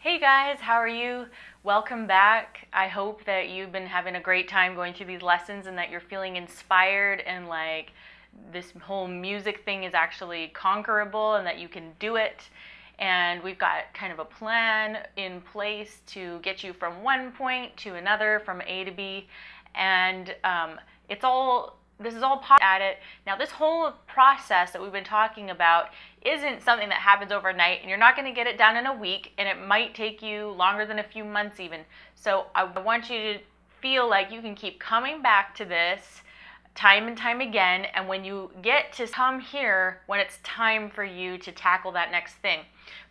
Hey guys, how are you? Welcome back. I hope that you've been having a great time going through these lessons and that you're feeling inspired and like this whole music thing is actually conquerable and that you can do it. And we've got kind of a plan in place to get you from one point to another, from A to B. And this is all at it. Now, this whole process that we've been talking about isn't something that happens overnight, and you're not going to get it done in a week, and it might take you longer than a few months even. So I want you to feel like you can keep coming back to this time and time again, and when you get to come here when it's time for you to tackle that next thing.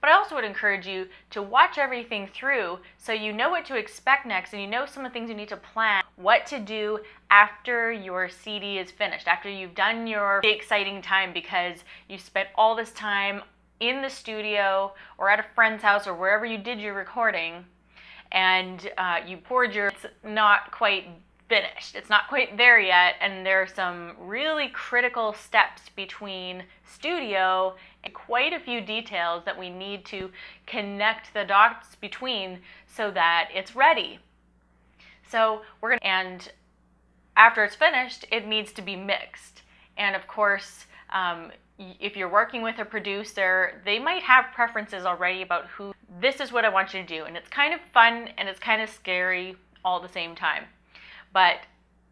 But I also would encourage you to watch everything through so you know what to expect next and you know some of the things you need to plan, what to do after your CD is finished, after you've done your exciting time because you spent all this time in the studio or at a friend's house or wherever you did your recording, and you poured it's not quite finished. It's not quite there yet, and there are some really critical steps between studio and quite a few details that we need to connect the dots between so that it's ready. So and after it's finished, it needs to be mixed. And of course, if you're working with a producer, they might have preferences already about this is what I want you to do. And it's kind of fun and it's kind of scary all at the same time. But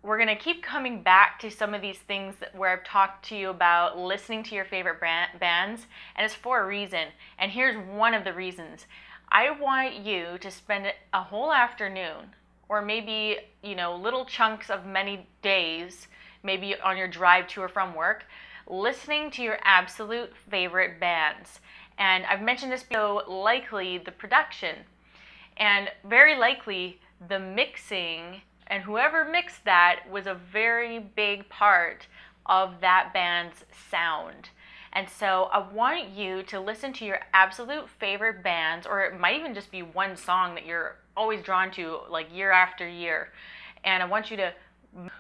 we're going to keep coming back to some of these things where I've talked to you about listening to your favorite bands, and it's for a reason. And here's one of the reasons. I want you to spend a whole afternoon, or maybe, little chunks of many days, maybe on your drive to or from work, listening to your absolute favorite bands. And I've mentioned this before, likely the production, and very likely the mixing. And whoever mixed that was a very big part of that band's sound. And so I want you to listen to your absolute favorite bands, or it might even just be one song that you're always drawn to, like year after year. And I want you to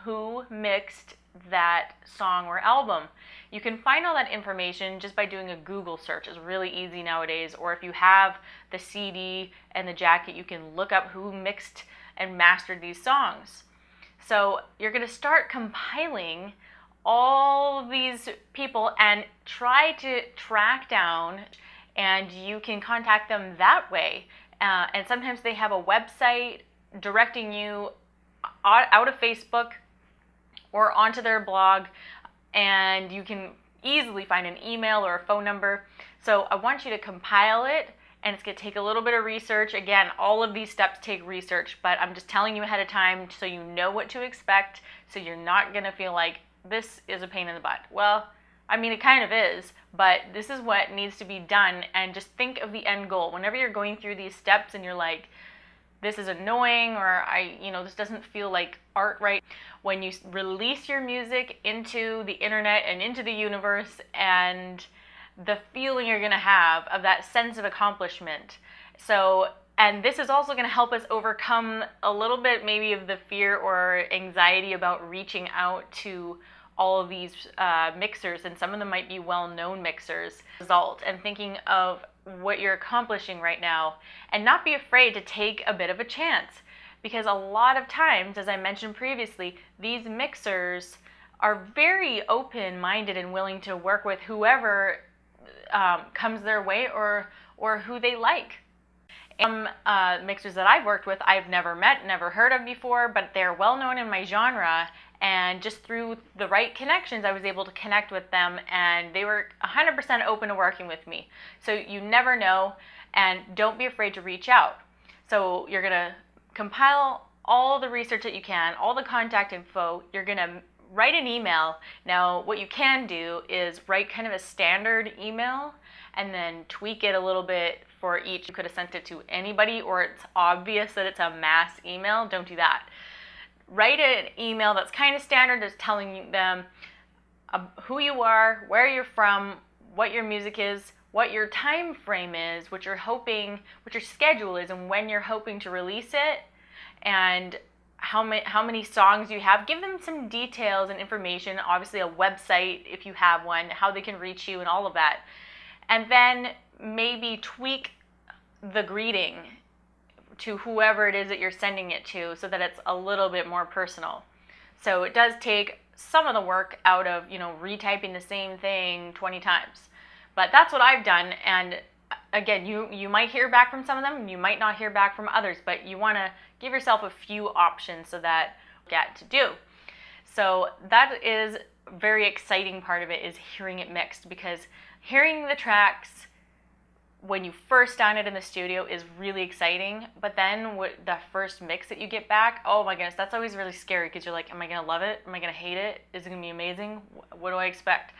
who mixed that song or album. You can find all that information just by doing a Google search. It's really easy nowadays. Or if you have the CD and the jacket, you can look up who mixed and mastered these songs. So you're going to start compiling all these people and try to track down, and you can contact them that way. And sometimes they have a website directing you out of Facebook or onto their blog, and you can easily find an email or a phone number. So I want you to compile it, and it's going to take a little bit of research. Again, all of these steps take research, but I'm just telling you ahead of time so you know what to expect, so you're not going to feel like this is a pain in the butt. Well, I mean, it kind of is, but this is what needs to be done, and just think of the end goal. Whenever you're going through these steps and you're like, this is annoying, or this doesn't feel like art right, when you release your music into the internet and into the universe, and the feeling you're going to have of that sense of accomplishment. So, and this is also going to help us overcome a little bit maybe of the fear or anxiety about reaching out to all of these mixers, and some of them might be well-known mixers, and thinking of what you're accomplishing right now, and not be afraid to take a bit of a chance, because a lot of times, as I mentioned previously, these mixers are very open-minded and willing to work with whoever comes their way or who they like. Some mixers that I've worked with, I've never met, never heard of before, but they're well known in my genre, and just through the right connections, I was able to connect with them, and they were 100% open to working with me. So you never know, and don't be afraid to reach out. So you're going to compile all the research that you can, all the contact info. You're going to write an email. Now, what you can do is write kind of a standard email and then tweak it a little bit for each. You could have sent it to anybody, or it's obvious that it's a mass email. Don't do that. Write an email that's kind of standard, that's telling them who you are, where you're from, what your music is, what your time frame is, what your schedule is, and when you're hoping to release it, and how many songs you have. Give them some details and information, obviously a website if you have one, how they can reach you and all of that. And then maybe tweak the greeting to whoever it is that you're sending it to so that it's a little bit more personal. So it does take some of the work out of, retyping the same thing 20 times. But that's what I've done. And again, you might hear back from some of them, and you might not hear back from others, but you want to give yourself a few options so that you get to do. So that is a very exciting part of it, is hearing it mixed, because hearing the tracks when you first down it in the studio is really exciting, but then the first mix that you get back, oh my goodness, that's always really scary, because you're like, am I going to love it? Am I going to hate it? Is it going to be amazing? What do I expect?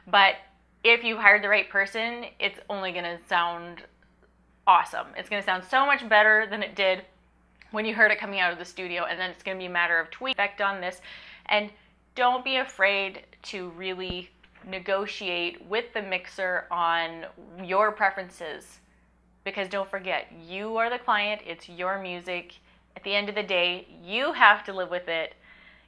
But if you hired the right person, it's only going to sound awesome. It's going to sound so much better than it did when you heard it coming out of the studio, and then it's going to be a matter of tweak effect on this. And don't be afraid to really negotiate with the mixer on your preferences, because don't forget, you are the client. It's your music. At the end of the day, you have to live with it.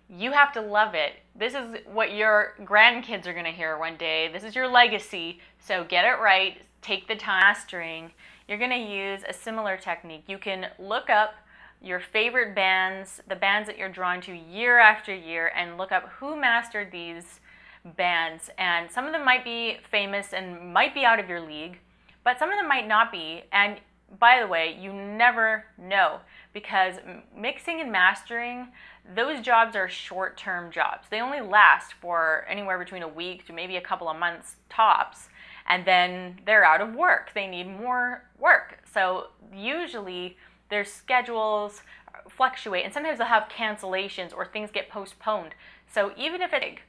You have to love it. This is what your grandkids are going to hear one day. This is your legacy. So get it right. Take the time. Mastering, you're going to use a similar technique. You can look up your favorite bands, the bands that you're drawn to year after year, and look up who mastered these bands. And some of them might be famous and might be out of your league, but some of them might not be. And by the way, you never know, because mixing and mastering, those jobs are short-term jobs. They only last for anywhere between a week to maybe a couple of months tops, and then they're out of work. They need more work. So usually their schedules fluctuate, and sometimes they'll have cancellations or things get postponed. So even if it's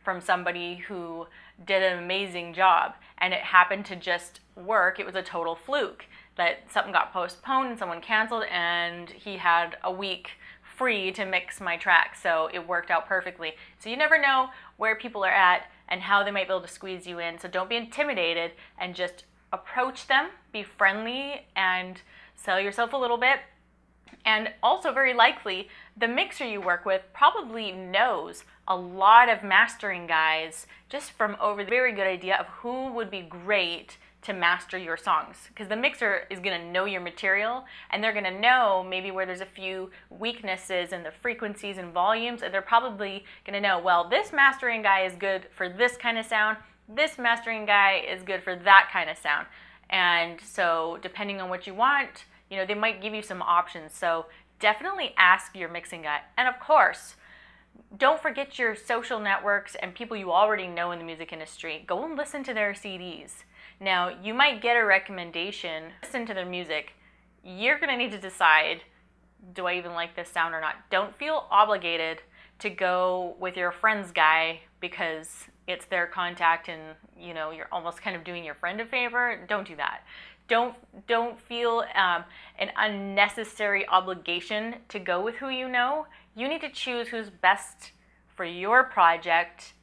from somebody who did an amazing job and it happened to just work, it was a total fluke that something got postponed and someone canceled, and he had a week free to mix my track, so it worked out perfectly. So you never know where people are at and how they might be able to squeeze you in. So don't be intimidated, and just approach them, be friendly, and sell yourself a little bit. And also, very likely, the mixer you work with probably knows a lot of mastering guys just from over the very good idea of who would be great to master your songs, because the mixer is going to know your material, and they're going to know maybe where there's a few weaknesses in the frequencies and volumes, and they're probably going to know, well, this mastering guy is good for this kind of sound, this mastering guy is good for that kind of sound. And so depending on what you want, they might give you some options. So definitely ask your mixing guy. And of course, don't forget your social networks and people you already know in the music industry. Go and listen to their CDs. Now, you might get a recommendation, listen to their music. You're going to need to decide, do I even like this sound or not? Don't feel obligated to go with your friend's guy because it's their contact and, you're almost kind of doing your friend a favor. Don't do that. Don't feel an unnecessary obligation to go with who you know. You need to choose who's best for your project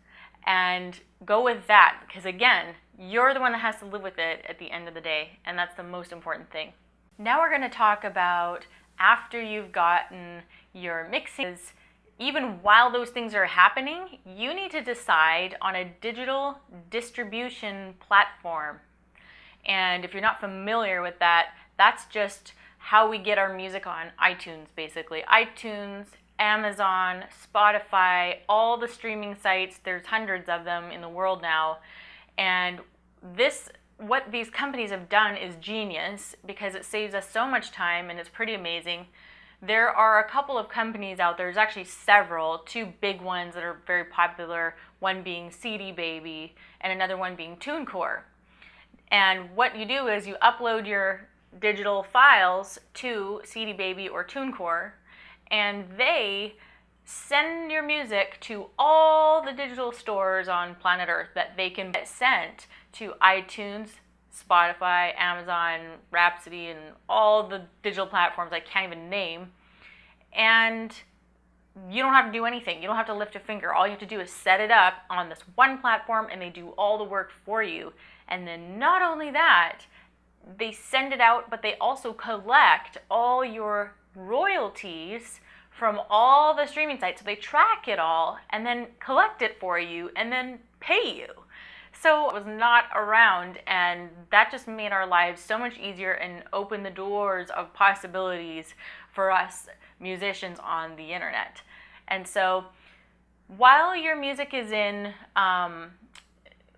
and go with that, because again, you're the one that has to live with it at the end of the day, and that's the most important thing. Now we're going to talk about after you've gotten your mixes. Even while those things are happening, you need to decide on a digital distribution platform. And if you're not familiar with that, that's just how we get our music on iTunes, basically. iTunes, Amazon, Spotify, all the streaming sites, there's hundreds of them in the world now. And what these companies have done is genius, because it saves us so much time, and it's pretty amazing. There are a couple of companies out there. There's actually several, two big ones that are very popular, one being CD Baby and another one being TuneCore. And what you do is you upload your digital files to CD Baby or TuneCore, and they send your music to all the digital stores on planet Earth that they can get sent to iTunes, Spotify, Amazon, Rhapsody, and all the digital platforms I can't even name. And you don't have to do anything. You don't have to lift a finger. All you have to do is set it up on this one platform, and they do all the work for you. And then not only that, they send it out, but they also collect all your royalties from all the streaming sites. So they track it all and then collect it for you and then pay you. so was not around, and that just made our lives so much easier and opened the doors of possibilities for us musicians on the internet. And so while your music is in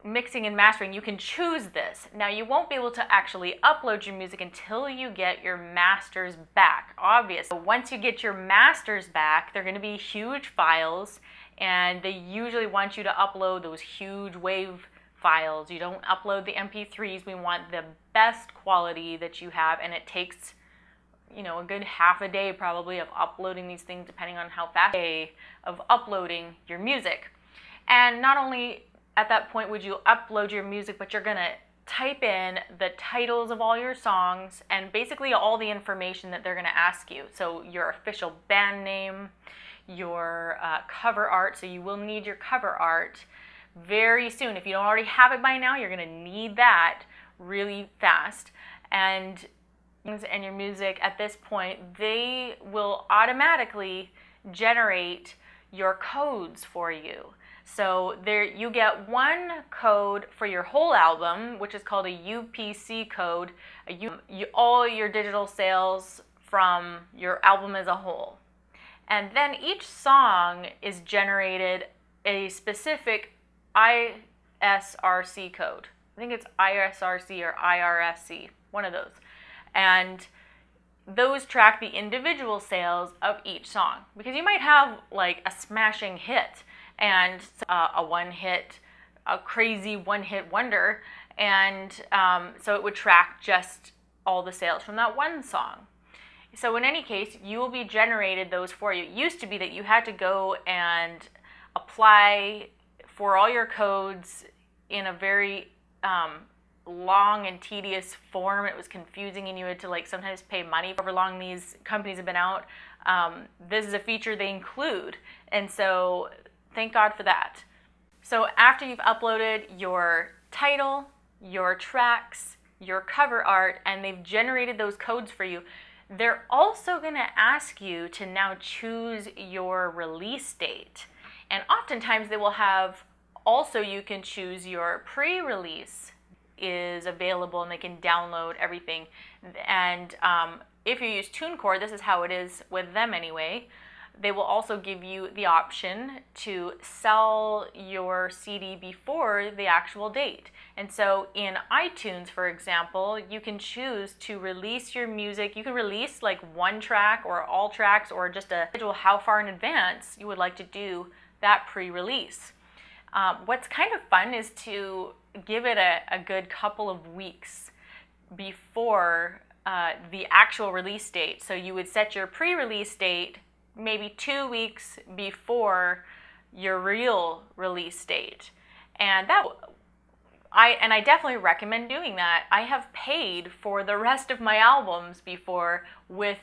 mixing and mastering, you can choose this. Now, you won't be able to actually upload your music until you get your masters back, obviously. Once you get your masters back, they're going to be huge files, and they usually want you to upload those huge WAV files. You don't upload the MP3s. We want the best quality that you have, and it takes, you know, a good half a day probably of uploading these things, depending on how fast of uploading your music. And not only at that point would you upload your music, but you're gonna type in the titles of all your songs and basically all the information that they're gonna ask you. So your official band name, your cover art, so you will need your cover art very soon. If you don't already have it by now, you're gonna need that really fast. And your music at this point, they will automatically generate your codes for you. So there you get one code for your whole album, which is called a UPC code, all your digital sales from your album as a whole. And then each song is generated a specific ISRC code. I think it's ISRC or IRSC, one of those. And those track the individual sales of each song, because you might have like a smashing hit and a crazy one-hit wonder, and so it would track just all the sales from that one song. So in any case, you will be generated those for you. It used to be that you had to go and apply for all your codes in a very long and tedious form. It was confusing, and you had to like sometimes pay money for however long these companies have been out. This is a feature they include, and so thank God for that. So after you've uploaded your title, your tracks, your cover art, and they've generated those codes for you, they're also going to ask you to now choose your release date. And oftentimes they will have also, you can choose your pre-release is available, and they can download everything. And if you use TuneCore, this is how it is with them anyway. They will also give you the option to sell your CD before the actual date. And so in iTunes, for example, you can choose to release your music. You can release like one track or all tracks, or just a schedule how far in advance you would like to do that pre-release. What's kind of fun is to give it a good couple of weeks before the actual release date. So you would set your pre-release date maybe 2 weeks before your real release date. And I definitely recommend doing that. I have paid for the rest of my albums before with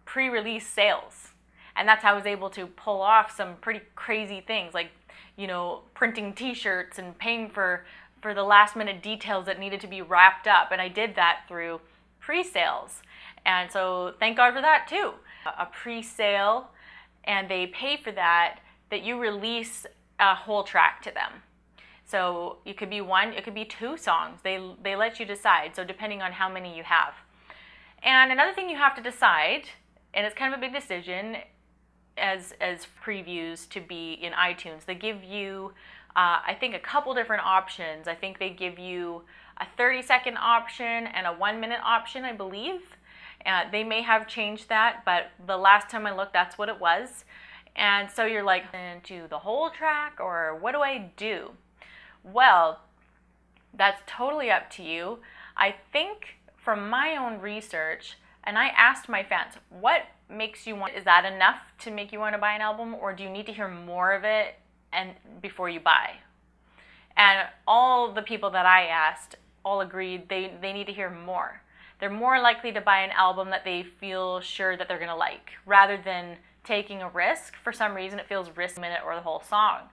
pre-release sales. And that's how I was able to pull off some pretty crazy things, like, you know, printing t-shirts and paying for the last minute details that needed to be wrapped up. And I did that through pre-sales. And so thank God for that too. A pre-sale, and they pay for that you release a whole track to them. So it could be one, it could be 2 songs. They let you decide, so depending on how many you have. And another thing you have to decide, and it's kind of a big decision as previews to be in iTunes, they give you I think a couple different options. I think they give you a 30-second option and a 1-minute option, I believe. They may have changed that, but the last time I looked, that's what it was. And so you're like, into the whole track, or what do I do? Well, that's totally up to you. I think from my own research, and I asked my fans, what makes you want, is that enough to make you want to buy an album, or do you need to hear more of it and before you buy? And all the people that I asked all agreed they need to hear more. They're more likely to buy an album that they feel sure that they're going to like, rather than taking a risk. For some reason, it feels risky, a minute or the whole song.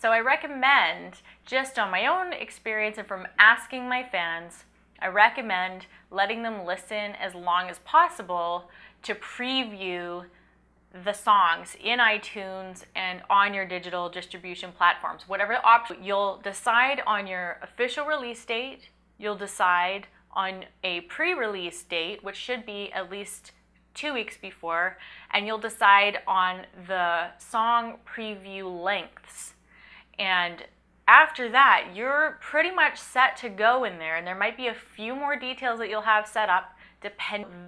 So I recommend, just on my own experience and from asking my fans, I recommend letting them listen as long as possible to preview the songs in iTunes and on your digital distribution platforms. Whatever option, you'll decide on your official release date, you'll decide on a pre-release date, which should be at least 2 weeks before, and you'll decide on the song preview lengths. And after that, you're pretty much set to go in there, and there might be a few more details that you'll have set up.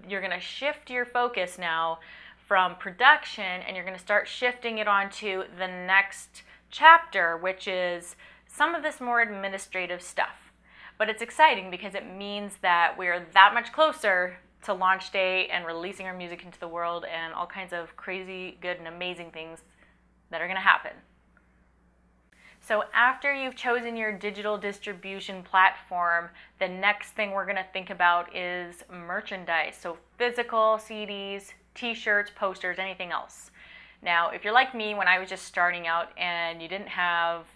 You're going to shift your focus now from production, and you're going to start shifting it onto the next chapter, which is some of this more administrative stuff. But it's exciting because it means that we're that much closer to launch day and releasing our music into the world and all kinds of crazy, good, and amazing things that are going to happen. So after you've chosen your digital distribution platform, the next thing we're going to think about is merchandise. So physical CDs, t-shirts, posters, anything else. Now, if you're like me, when I was just starting out and you didn't have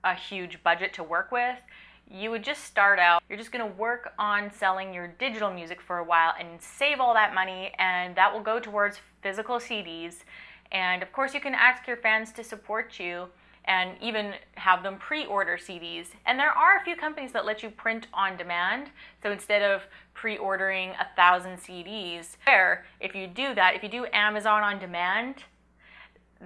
a huge budget to work with, you would just start out, you're just going to work on selling your digital music for a while and save all that money, and that will go towards physical CDs. And of course, you can ask your fans to support you and even have them pre-order CDs. And there are a few companies that let you print on demand. So instead of pre-ordering 1,000 CDs, if you do that, if you do Amazon on demand,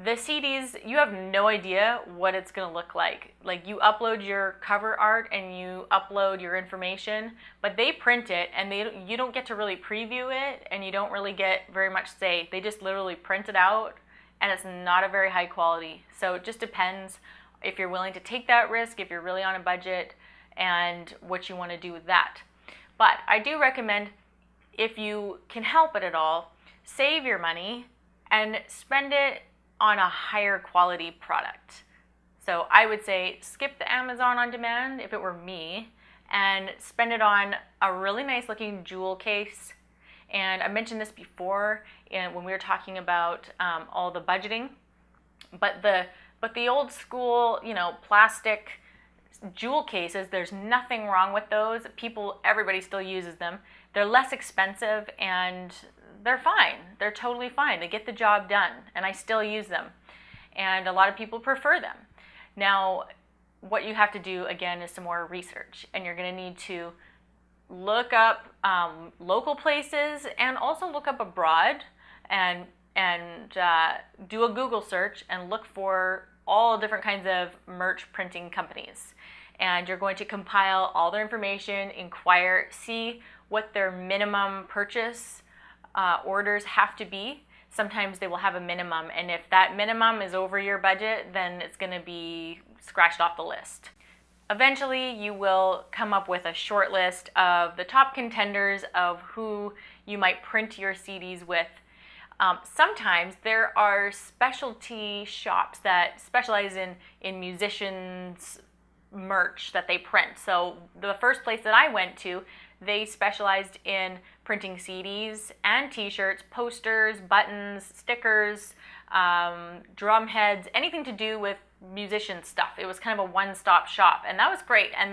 the CDs, you have no idea what it's gonna look like. Like, you upload your cover art and you upload your information, but they print it and you don't get to really preview it, and you don't really get very much say. They just literally print it out, and it's not a very high quality. So it just depends if you're willing to take that risk, if you're really on a budget, and what you want to do with that. But I do recommend, if you can help it at all, save your money and spend it on a higher quality product. So I would say skip the Amazon on demand if it were me, and spend it on a really nice looking jewel case. And I mentioned this before when we were talking about all the budgeting, but the old school, plastic jewel cases, there's nothing wrong with those. Everybody still uses them. They're less expensive and they're fine. They're totally fine. They get the job done, and I still use them. And a lot of people prefer them. Now, what you have to do again is some more research, and you're going to need to look up local places and also look up abroad, and do a Google search and look for all different kinds of merch printing companies. And you're going to compile all their information, inquire, see what their minimum purchase orders have to be. Sometimes they will have a minimum, and if that minimum is over your budget, then it's going to be scratched off the list. Eventually, you will come up with a short list of the top contenders of who you might print your CDs with. Sometimes there are specialty shops that specialize in musicians' merch that they print. So the first place that I went to, they specialized in printing CDs and t-shirts, posters, buttons, stickers, drum heads, anything to do with musician stuff. It was kind of a one-stop shop, and that was great. And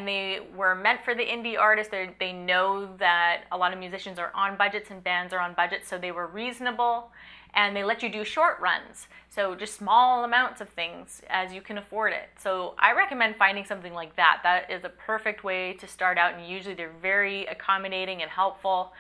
they were meant for the indie artists. They know that a lot of musicians are on budgets and bands are on budgets, so they were reasonable, and they let you do short runs, so just small amounts of things as you can afford it. So I recommend finding something like that. That is a perfect way to start out, and usually they're very accommodating and helpful.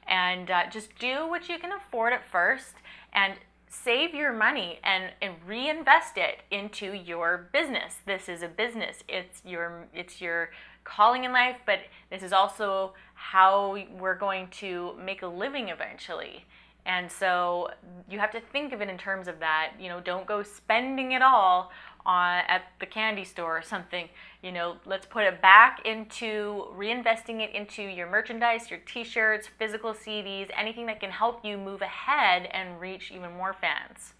And just do what you can afford at first, and save your money and reinvest it into your business. This is a business. It's your calling in life, but this is also how we're going to make a living eventually. And so you have to think of it in terms of that. Don't go spending it all at the candy store or something. Let's put it back into reinvesting it into your merchandise, your t-shirts, physical CDs, anything that can help you move ahead and reach even more fans.